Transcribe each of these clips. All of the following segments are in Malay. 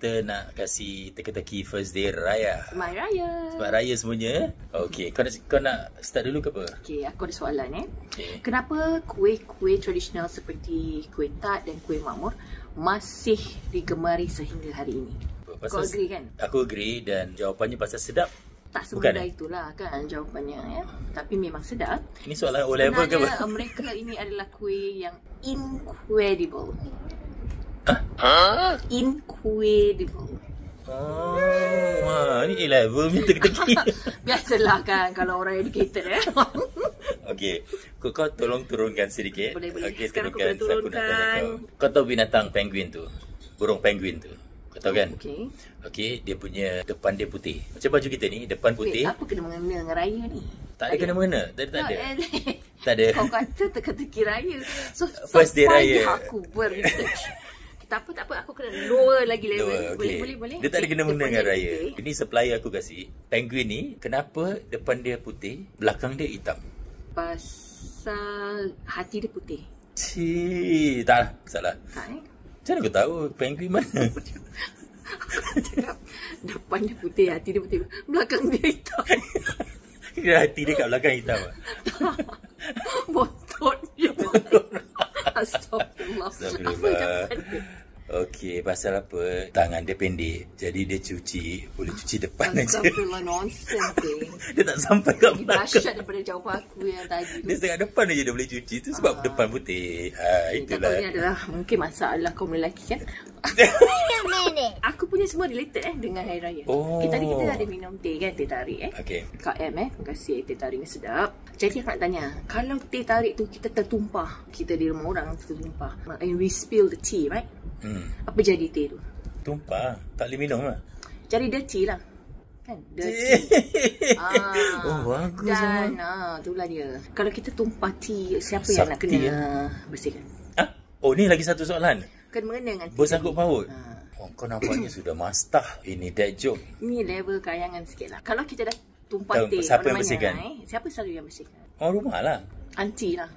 kita nak kasih teka-teki first day raya. Selamat Raya. Selamat Raya semuanya. Okey, kau nak start dulu ke apa? Okey, aku ada soalan Okey. Kenapa kuih-kuih tradisional seperti kuih tart dan kuih makmur masih digemari sehingga hari ini? Kau agree kan? Aku agree dan jawapannya pasal sedap. Tak semudah itulah kan jawapannya ya. Tapi memang sedap. Ini soalan O-level ke apa? Sebenarnya mereka ini adalah kuih yang incredible. Incredible. Oh, wah, ni A-level punya teka-teki. Biasalah kan kalau orang educated Okey, kau tolong turunkan sedikit. Boleh. Okey, Sekarang turunkan. aku boleh Aku nak tanya turunkan. kau tahu binatang penguin tu? Burung penguin tu. Kau tahu kan? Okey. Okey, dia punya depan dia putih. Macam baju kita ni, depan putih. Apa kena mengena dengan raya ni? Tak ada kena-mengena. Tak ada. Tak ada. Kau kata teka-teki raya. So First day raya. Aku research. Tak apa, aku kena lower lagi level. Okay. Boleh. Dia tak ada kena-mengena dengan raya. Putih. Ini supplier aku kasih. Penguin ni, kenapa depan dia putih, belakang dia hitam? Pasal hati dia putih. Tak, salah. Tak Macam mana kau tahu penguin mana? Aku cakap depan dia putih, hati dia putih. Belakang dia hitam. Hati dia kat belakang hitam. Botot dia. Astagfirullah. Astagfirullah. Okey, pasal apa? Tangan dia pendek. Jadi dia boleh cuci depan aja. Astagfirullah, nonsense Dia tak sampai kat belakang. Dahsyat daripada jawapan aku yang tadi tu. Dia setengah depan aja dia boleh cuci. Itu sebab depan putih. Itulah. Ini adalah mungkin masalah kaum lelaki kan. Aku punya semua related dengan Hari Raya. Tadi kita ada minum teh kan, teh tarik Okey. Kak M terima kasih, teh tarik ni sedap. Jadi aku nak tanya, kalau teh tarik tu kita tertumpah, kita di rumah orang tertumpah, and we spill the tea, right? Apa jadi teh tu? Tumpah. Tak boleh minum lah. Jadi dirty lah. Kan? Dirty. Oh, bagus. Dan itulah dia. Kalau kita tumpah tea, siapa yang nak kena bersihkan? Oh, ni lagi satu soalan. Kena mengena dengan tea. Bersangkut paut. Oh, kau nampaknya sudah master. Ini dad joke. Ni level kayangan sikit lah. Kalau kita dah tumpah teh, Siapa yang bersihkan? Siapa selalu yang bersihkan? Orang rumah lah. Aunty lah.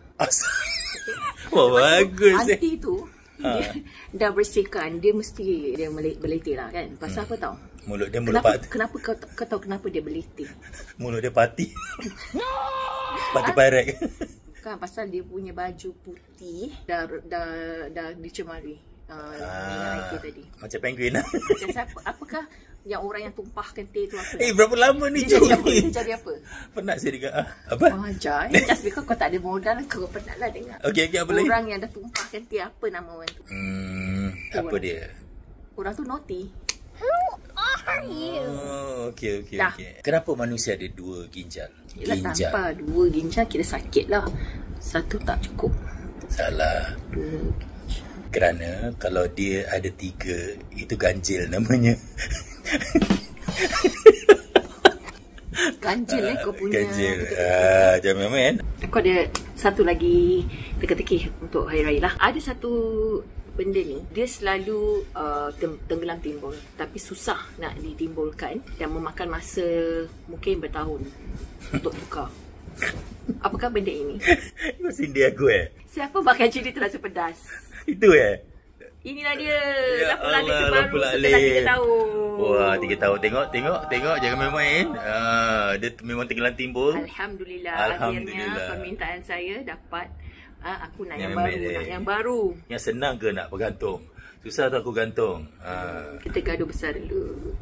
Wah, bagus. Aunty tu dia dah bersihkan, dia mesti dia beletih lah kan. Pasal apa tau? Mulut dia mulut pati. Kenapa kau tahu kenapa dia beletih? Mulut dia pati. Pati pirate. Kan pasal dia punya baju putih dah dicemari. Minyak teh tadi. Macam penguin lah. Macam siapa? Apakah yang orang yang tumpahkan teh tu apa? Berapa lama ni Dia joke ni? jadi apa? Penat saya dengar. Apa? Ajar. Just because kau tak ada modal, kau penat lah dengar. Okey, apa lagi? Orang yang dah tumpahkan teh, apa nama orang tu? Apa dia? Orang tu naughty. Oh, okey. Kenapa manusia ada dua ginjal? Yelah, tanpa dua ginjal kita sakit lah. Satu tak cukup. Salah. Kerana kalau dia ada 3, itu ganjil namanya. Ganjil kau punya. Ganjil. Jangan main. Aku ada satu lagi teka-teki untuk Hari Raya lah. Ada satu benda ni, dia selalu tenggelam timbul, tapi susah nak ditimbulkan dan memakan masa mungkin bertahun untuk tukar. Apakah benda ini? Kau sindir aku Siapa makan cili terasa pedas? Itu Inilah dia. Ya Lampu lalip Allah, terbaru lampu lalip. setelah 3 tahun. Wah, 3 tahun. Tengok. Jangan main-main. Dia memang tenggelam timbul. Alhamdulillah. Alhamdulillah. Akhirnya permintaan saya dapat. Aku nak Yang yang baru. pendek. Nak yang baru. Yang senang ke nak bergantung? Susah tu aku gantung. Kita gaduh besar dulu.